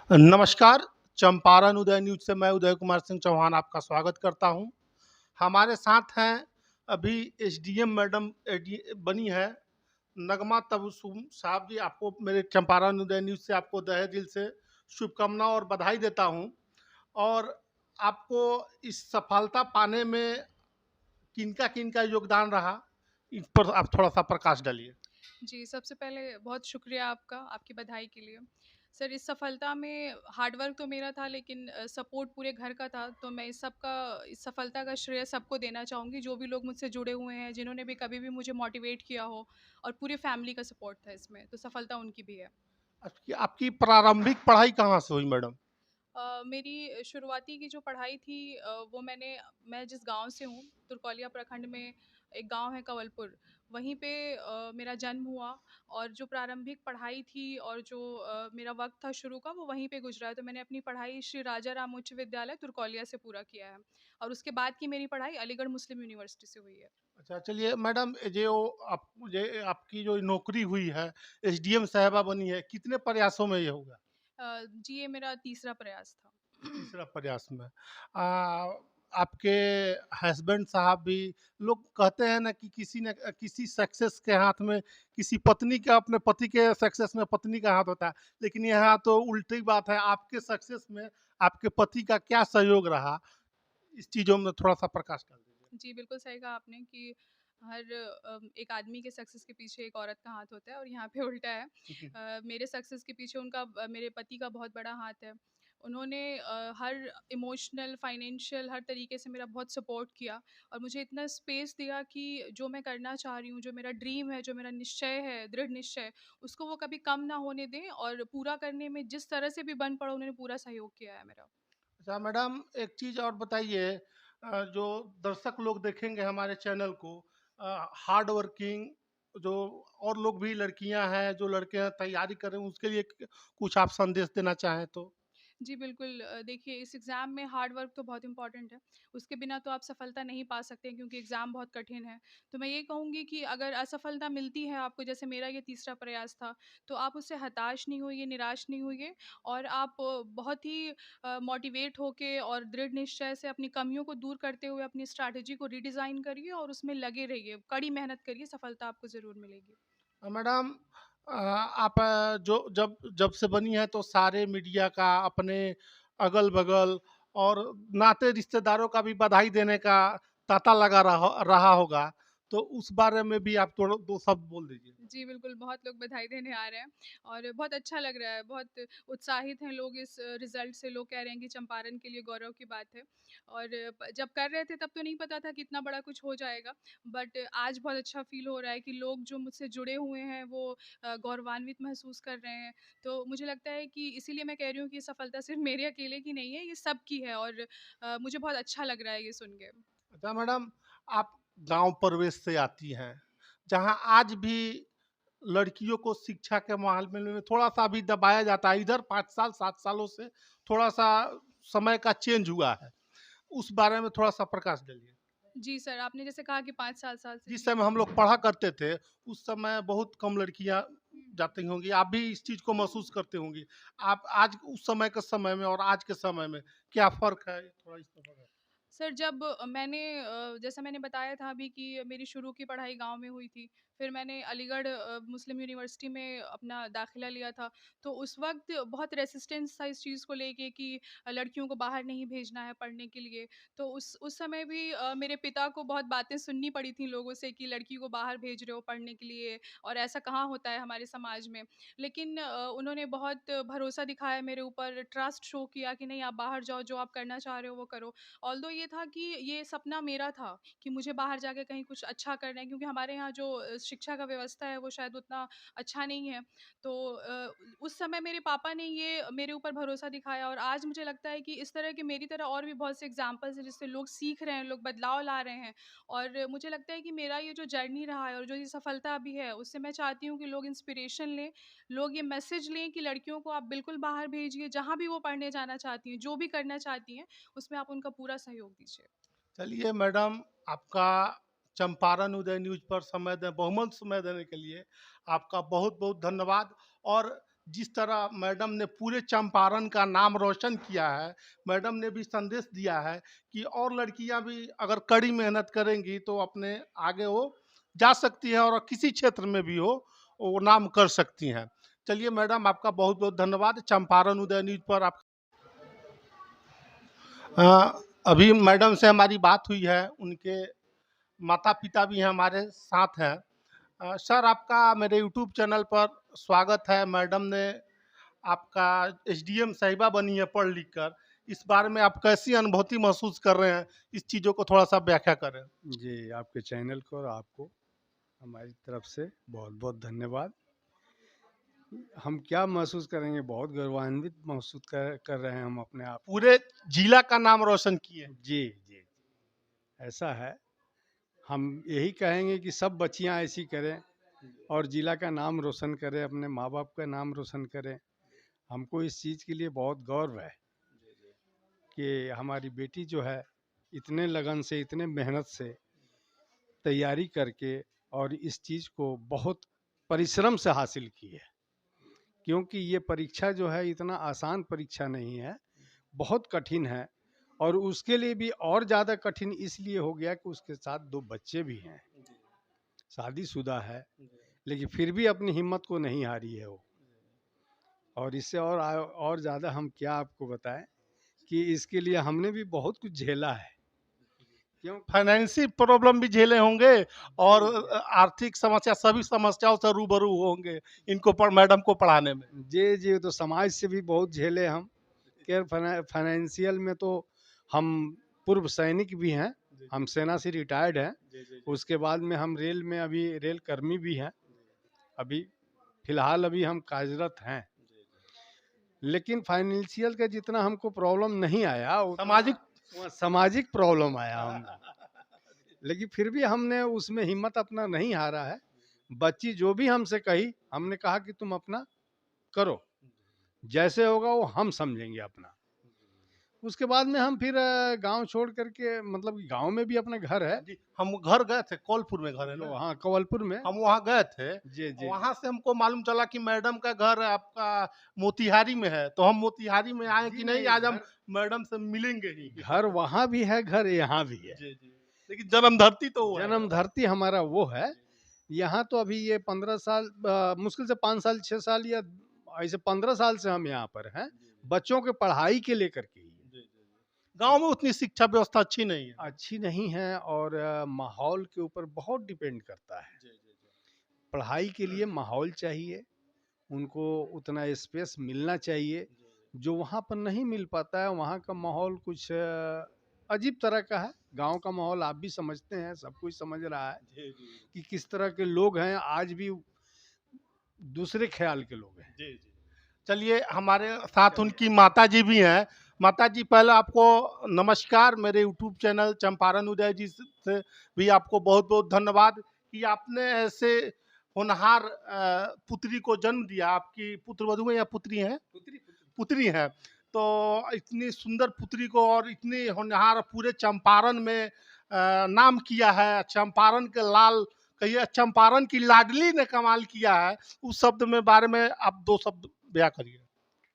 नमस्कार, चंपारण उदय न्यूज़ से मैं उदय कुमार सिंह चौहान आपका स्वागत करता हूँ। हमारे साथ हैं अभी एसडीएम मैडम एडी बनी है, नगमा तबस्सुम साहब जी। आपको मेरे चंपारण उदय न्यूज़ से आपको तहे दिल से शुभकामनाएँ और बधाई देता हूँ। और आपको इस सफलता पाने में किनका-किनका योगदान रहा, इस पर आप थोड़ा-सा प्रकाश डालिए। जी, सबसे पहले बहुत शुक्रिया आपका, आपकी बधाई के लिए। सर, इस सफलता में हार्ड वर्क तो मेरा था, लेकिन सपोर्ट पूरे घर का था, तो मैं इस सफलता का श्रेय सबको देना चाहूँगी, जो भी लोग मुझसे जुड़े हुए हैं, जिन्होंने भी कभी भी मुझे मोटिवेट किया हो, और पूरी फैमिली का सपोर्ट था इसमें, तो सफलता उनकी भी है। आपकी आपकी प्रारंभिक पढ़ाई कहाँ से हुई मैडम? मेरी शुरुआती की जो पढ़ाई थी, वो मैं जिस गाँव से हूँ, तुरकौलिया प्रखंड में एक गाँव है कंवलपुर, वहीं पे मेरा जन्म हुआ, और जो प्रारंभिक पढ़ाई थी और जो मेरा वक़्त था शुरू का, वो वहीं पे गुज़रा है। तो मैंने अपनी पढ़ाई श्री राजा राम उच्च विद्यालय तुरकौलिया से पूरा किया है, और उसके बाद की मेरी पढ़ाई अलीगढ़ मुस्लिम यूनिवर्सिटी से हुई है। अच्छा, चलिए मैडम, जो आपकी जो नौकरी हुई है, एसडीएम साहिबा बनी है, कितने प्रयासों में ये होगा? जी, ये मेरा तीसरा प्रयास था। तीसरा प्रयास में। आपके हस्बैंड साहब भी, लोग कहते हैं ना कि किसी न किसी सक्सेस के हाथ में, किसी पत्नी का, अपने पति के सक्सेस में पत्नी का हाथ होता है। लेकिन यहाँ तो उल्टी बात है, आपके सक्सेस में आपके पति का क्या सहयोग रहा? इस चीज़ों में थोड़ा-सा प्रकाश डाल दीजिए। जी, बिल्कुल सही कहा आपने कि एक आदमी के सक्सेस के पीछे एक औरत का हाथ होता है, और यहाँ पे उल्टा है। मेरे सक्सेस के पीछे मेरे पति का बहुत बड़ा हाथ है। उन्होंने हर इमोशनल, फाइनेंशियल, हर तरीके से मेरा बहुत सपोर्ट किया, और मुझे इतना स्पेस दिया कि जो मैं करना चाह रही हूँ, जो मेरा ड्रीम है, जो मेरा निश्चय है, दृढ़ निश्चय, उसको वो कभी कम ना होने दें, और पूरा करने में जिस तरह से भी बन पड़ा, उन्होंने पूरा सहयोग किया है मेरा। अच्छा मैडम, एक चीज़ और बताइए। जो दर्शक लोग देखेंगे हमारे चैनल को, हार्ड वर्किंग जो और लोग भी, लड़कियां हैं, जो लड़के हैं तैयारी कर रहे हैं, उसके लिए कुछ आप संदेश देना चाहें तो? जी, बिल्कुल। देखिए, इस एग्ज़ाम में हार्ड वर्क तो बहुत इम्पोर्टेंट है। उसके बिना तो आप सफलता नहीं पा सकते, क्योंकि एग्ज़ाम बहुत कठिन है। तो मैं ये कहूँगी कि अगर असफलता मिलती है आपको, जैसे मेरा ये तीसरा प्रयास था, तो आप उससे हताश नहीं होइए, निराश नहीं होइए, और आप बहुत ही मोटिवेट होके और दृढ़ निश्चय से अपनी कमियों को दूर करते हुए अपनी स्ट्रैटेजी को रीडिज़ाइन करिए, और उसमें लगे रहिए, कड़ी मेहनत करिए, सफलता आपको ज़रूर मिलेगी। मैडम, आप जो जब जब से बनी है तो सारे मीडिया का, अपने अगल-बगल और नाते रिश्तेदारों का भी बधाई देने का तांता लगा रहा रहा होगा। तो उस बारे में भी आप थोड़ा 2 शब्द बोल दीजिए। जी, बिल्कुल, बहुत लोग बधाई देने आ रहे हैं, और बहुत अच्छा लग रहा है, बहुत उत्साहित हैं लोग इस रिज़ल्ट से। लोग कह रहे हैं कि चंपारण के लिए गौरव की बात है, और जब कर रहे थे तब तो नहीं पता था कि इतना बड़ा कुछ हो जाएगा, बट आज बहुत अच्छा फ़ील हो रहा है कि लोग जो मुझसे जुड़े हुए हैं, वो गौरवान्वित महसूस कर रहे हैं। तो मुझे लगता है कि इसीलिए मैं कह रही हूँ कि ये सफलता सिर्फ़ मेरे अकेले की नहीं है, ये सबकी है, और मुझे बहुत अच्छा लग रहा है ये सुन के। अच्छा मैडम, आप गाँव परिवेश से आती हैं, जहाँ आज भी लड़कियों को शिक्षा के मामले में थोड़ा-सा अभी दबाया जाता है। इधर 5 साल, 7 सालों से थोड़ा-सा समय का चेंज हुआ है। उस बारे में थोड़ा-सा प्रकाश डालिए। जी सर, आपने जैसे कहा कि 5-7 साल से। जिस जी। समय हम लोग पढ़ा करते थे, उस समय बहुत कम लड़कियाँ जाती होंगी। आप भी इस चीज़ को महसूस करते होंगी। आप आज उस समय के समय में और आज के समय में क्या फ़र्क है? थोड़ा इस पे बताएँ। सर, जब जैसा मैंने बताया था अभी कि मेरी शुरू की पढ़ाई गाँव में हुई थी, फिर मैंने अलीगढ़ मुस्लिम यूनिवर्सिटी में अपना दाखिला लिया था, तो उस वक़्त बहुत रेजिस्टेंस था इस चीज़ को लेके कि लड़कियों को बाहर नहीं भेजना है पढ़ने के लिए। तो उस समय भी मेरे पिता को बहुत बातें सुननी पड़ी थी लोगों से कि लड़की को बाहर भेज रहे हो पढ़ने के लिए, और ऐसा कहाँ होता है हमारे समाज में। लेकिन उन्होंने बहुत भरोसा दिखाया मेरे ऊपर, ट्रस्ट शो किया कि नहीं, आप बाहर जाओ, जो आप करना चाह रहे हो वो करो। ऑल्दो ये था कि ये सपना मेरा था कि मुझे बाहर जाके कहीं कुछ अच्छा करना है, क्योंकि हमारे यहाँ जो शिक्षा का व्यवस्था है वो शायद उतना अच्छा नहीं है। तो उस समय मेरे पापा ने ये मेरे ऊपर भरोसा दिखाया, और आज मुझे लगता है कि इस तरह के मेरी तरह और भी बहुत से एग्जाम्पल्स हैं जिससे लोग सीख रहे हैं, लोग बदलाव ला रहे हैं, और मुझे लगता है कि मेरा ये जो जर्नी रहा है और जो ये सफलता अभी है, उससे मैं चाहती हूँ कि लोग इंस्पिरेशन लें, लोग ये मैसेज लें कि लड़कियों को आप बिल्कुल बाहर भेजिए, जहाँ भी वो पढ़ने जाना चाहती हैं, जो भी करना चाहती हैं, उसमें आप उनका पूरा सहयोग दीजिए। चलिए मैडम, आपका चंपारण उदय न्यूज़ पर समय दें, बहुमूल्य समय देने के लिए आपका बहुत-बहुत धन्यवाद। और जिस तरह मैडम ने पूरे चंपारण का नाम रोशन किया है, मैडम ने भी संदेश दिया है कि और लड़कियां भी अगर कड़ी मेहनत करेंगी तो अपने आगे वो जा सकती है और किसी क्षेत्र में भी हो वो नाम कर सकती हैं। चलिए मैडम, आपका बहुत बहुत धन्यवाद चंपारण उदय न्यूज पर आप। अभी मैडम से हमारी बात हुई है, उनके माता पिता भी हैं हमारे साथ हैं। सर, आपका मेरे यूट्यूब चैनल पर स्वागत है। मैडम ने आपका एसडीएम साहिबा बनी है पढ़ लिख कर। इस बारे में आप कैसी अनुभूति महसूस कर रहे हैं? इस चीज़ों को थोड़ा-सा व्याख्या करें। जी, आपके चैनल को और आपको हमारी तरफ से बहुत-बहुत धन्यवाद। हम क्या महसूस करेंगे, बहुत गौरवान्वित महसूस कर रहे हैं हम अपने आप को। पूरे जिला का नाम रोशन किए। जी, जी, ऐसा है। हम यही कहेंगे कि सब बच्चियाँ ऐसी करें और जिला का नाम रोशन करें, अपने माँ-बाप का नाम रोशन करें। हमको इस चीज़ के लिए बहुत गौर है कि हमारी बेटी जो है, इतने लगन से, इतने मेहनत से तैयारी करके और इस चीज़ को बहुत परिश्रम से हासिल की है। क्योंकि ये परीक्षा जो है इतना आसान परीक्षा नहीं है, बहुत कठिन है और उसके लिए भी और ज़्यादा कठिन इसलिए हो गया कि उसके साथ 2 बच्चे भी हैं, शादीशुदा है, लेकिन फिर भी अपनी हिम्मत को नहीं हारी है वो। और इससे और ज़्यादा हम क्या आपको बताएँ कि इसके लिए हमने भी बहुत कुछ झेला है। क्यों? फाइनेंशियल प्रॉब्लम भी झेले होंगे और जी, जी। आर्थिक समस्या, सभी समस्याओं से रूबरू होंगे इनको मैडम को पढ़ाने में। जी, जी, तो समाज से भी बहुत झेले हम। खैर फाइनेंशियल में तो हम पूर्व सैनिक भी हैं, हम सेना से रिटायर्ड हैं। उसके बाद में हम रेल में अभी रेल कर्मी भी हैं। अभी फ़िलहाल अभी हम कार्यरत हैं। लेकिन फाइनेंशियल का जितना हमको प्रॉब्लम नहीं आया, उतना सामाजिक सामाजिक प्रॉब्लम आया हमको। लेकिन फिर भी हमने उसमें हिम्मत अपना नहीं हारा है। बच्ची जो भी हमसे कही, हमने कहा कि तुम अपना करो, जैसे होगा वो हम समझेंगे अपना। उसके बाद में हम फिर गाँव छोड़ कर के, मतलब कि गाँव में भी अपना घर है। जी, हम घर गए थे, कौलपुर में घर है ना? हाँ, कवलपुर में। हम वहाँ गए थे, जी, जी, जी। वहाँ से हमको मालूम चला कि मैडम का घर आपका मोतिहारी में है, तो हम मोतिहारी में आए जी कि नहीं नहीं, आज हम घर मैडम से मिलेंगे ही। घर वहाँ भी है, घर यहाँ भी है। जी, जी। लेकिन जन्म धरती तो वो है। जन्म धरती हमारा वो है। यहाँ तो अभी ये 15 साल, मुश्किल से 5 साल, 6 साल या ऐसे 15 साल से हम यहाँ पर हैं, बच्चों के पढ़ाई के लेकर के ही। गाँव में उतनी शिक्षा व्यवस्था अच्छी नहीं है। अच्छी नहीं है और माहौल के ऊपर बहुत डिपेंड करता है। पढ़ाई के लिए माहौल चाहिए, उनको उतना स्पेस मिलना चाहिए, जो वहाँ पर नहीं मिल पाता है। वहाँ का माहौल कुछ अजीब तरह का है। गाँव का माहौल आप भी समझते हैं, सब कोई समझ रहा है कि किस तरह के लोग हैं, आज भी दूसरे ख़्याल के लोग हैं। जी, जी। चलिए, हमारे साथ उनकी माताजी भी हैं। माताजी, पहले आपको नमस्कार। मेरे यूट्यूब चैनल चंपारण उदय जी से भी आपको बहुत-बहुत धन्यवाद कि आपने ऐसे होनहार पुत्री को जन्म दिया। आपकी पुत्रवधू हैं या पुत्री हैं? पुत्री हैं। तो इतनी सुंदर पुत्री को और इतनी होनहार पूरे चंपारण में नाम किया है। चंपारण के लाल कहिए, चंपारण की लाडली ने कमाल किया है। उस शब्द में बारे में आप 2 शब्द बयाँ करिए।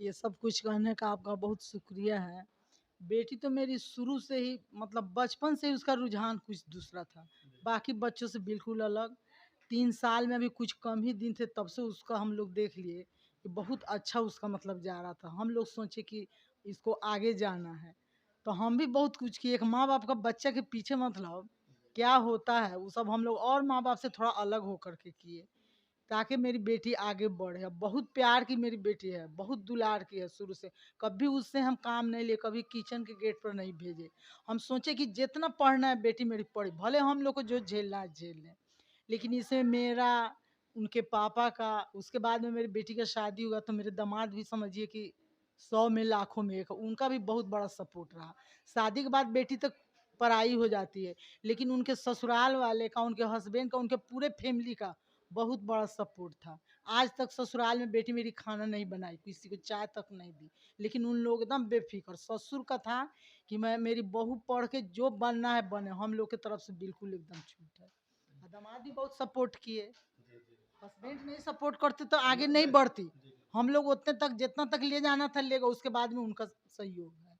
ये सब कुछ कहने का आपका बहुत शुक्रिया है। बेटी तो मेरी शुरू से ही, मतलब बचपन से ही उसका रुझान कुछ दूसरा था। बाकी बच्चों से बिल्कुल अलग। 3 साल में अभी कुछ कम ही दिन थे तब से उसका हम लोग देख लिए कि बहुत अच्छा उसका मतलब जा रहा था। हम लोग सोचे कि इसको आगे जाना है। तो हम भी बहुत कुछ किए। एक माँ-बाप का बच्चा के पीछे मतलब क्या होता है, वो सब हम लोग और माँ-बाप से थोड़ा अलग होकर के किए। ताकि मेरी बेटी आगे बढ़े। अब बहुत प्यार की मेरी बेटी है, बहुत दुलार की है शुरू से। कभी उससे हम काम नहीं लिए, कभी किचन के गेट पर नहीं भेजे। हम सोचे कि जितना पढ़ना है बेटी मेरी पढ़े, भले हम लोग को जो झेलना है झेल लें। लेकिन इसमें मेरा, उनके पापा का, उसके बाद में मेरी बेटी का शादी हुआ तो मेरे दामाद भी समझिए कि 100 में लाखों में एक, उनका भी बहुत बड़ा सपोर्ट रहा। शादी के बाद बेटी तक पराई हो जाती है, लेकिन उनके ससुराल वाले का, उनके हस्बैंड का, उनके पूरे फैमिली का बहुत बड़ा सपोर्ट था। आज तक ससुराल में बेटी मेरी खाना नहीं बनाई, किसी को चाय तक नहीं दी। लेकिन उन लोग एकदम बेफ़िक्र। ससुर का था कि मैं, मेरी बहू पढ़ के जो बनना है बने, हम लोग की तरफ से बिल्कुल एकदम छूट है। दामाद भी बहुत सपोर्ट किए। हस्बैंड नहीं सपोर्ट करते तो आगे नहीं बढ़ती। हम लोग उतने तक जितना तक ले जाना था ले गए, उसके बाद में उनका सहयोग है।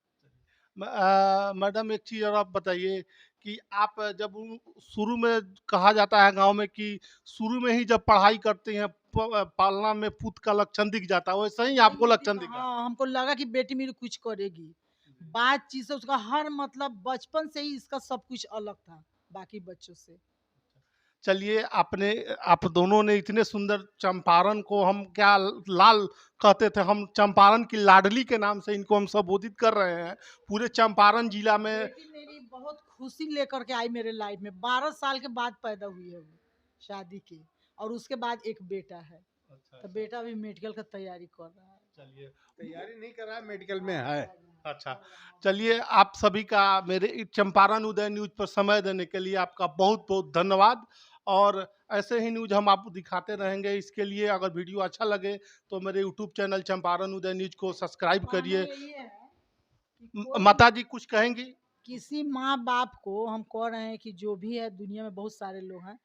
मैडम एक चीज़ और आप बताइए कि आप जब शुरू में कहा जाता है गांव में कि शुरू में ही जब पढ़ाई करते हैं पालना में पुत का लक्षण दिख जाता है, वैसे ही आपको नहीं लक्षण दिखा, दिखा? हाँ, हमको लगा कि बेटी मेरी कुछ करेगी। बातचीत से उसका हर मतलब बचपन से ही इसका सब कुछ अलग था बाकी बच्चों से। चलिए आपने आप दोनों ने इतने सुंदर चंपारण को हम क्या लाल कहते थे, हम चंपारण की लाडली के नाम से इनको हम संबोधित कर रहे हैं पूरे चंपारण जिला में। बेटी मेरी बहुत खुशी लेकर के आई मेरे लाइफ में। 12 साल के बाद पैदा हुई है वो, शादी की, और उसके बाद एक बेटा है। तो बेटा भी मेडिकल का तैयारी कर रहा है। चलिए तैयारी नहीं कर रहा है, मेडिकल में है। अच्छा, चलिए आप सभी का मेरे इस चंपारण उदय न्यूज़ पर समय देने के लिए आपका बहुत-बहुत धन्यवाद और ऐसे ही न्यूज़ हम आपको दिखाते रहेंगे। इसके लिए अगर वीडियो अच्छा लगे तो मेरे यूट्यूब चैनल चंपारण उदय न्यूज़ को सब्सक्राइब मानना करिए। यही है कि कोई माता जी कुछ कहेंगी? किसी माँ-बाप को हम कह रहे हैं कि जो भी है दुनिया में बहुत सारे लोग हैं,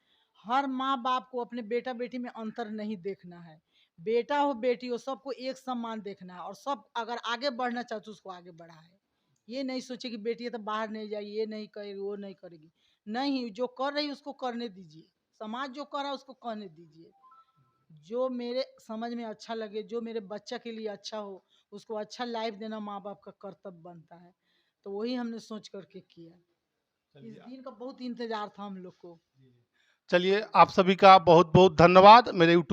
हर माँ-बाप को अपने बेटा-बेटी में अंतर नहीं देखना है। बेटा हो, बेटी हो, सबको एक समान देखना है और सब अगर आगे बढ़ना चाहते हो उसको आगे बढ़ाएँ। ये नहीं सोचे कि बेटी है तो बाहर नहीं जाएगी, ये नहीं करेगी, वो नहीं करेगी। नहीं, जो कर रही है उसको करने दीजिए। समाज जो कर रहा है उसको करने दीजिए। जो मेरे समझ में अच्छा लगे, जो मेरे बच्चा के लिए अच्छा हो, उसको अच्छा लाइफ देना माँ-बाप का कर्तव्य बनता है। तो वही हमने सोच कर के किया। इस दिन का बहुत इंतज़ार था हम लोग को। चलिए आप सभी का बहुत-बहुत धन्यवाद। मेरे यूट्यूब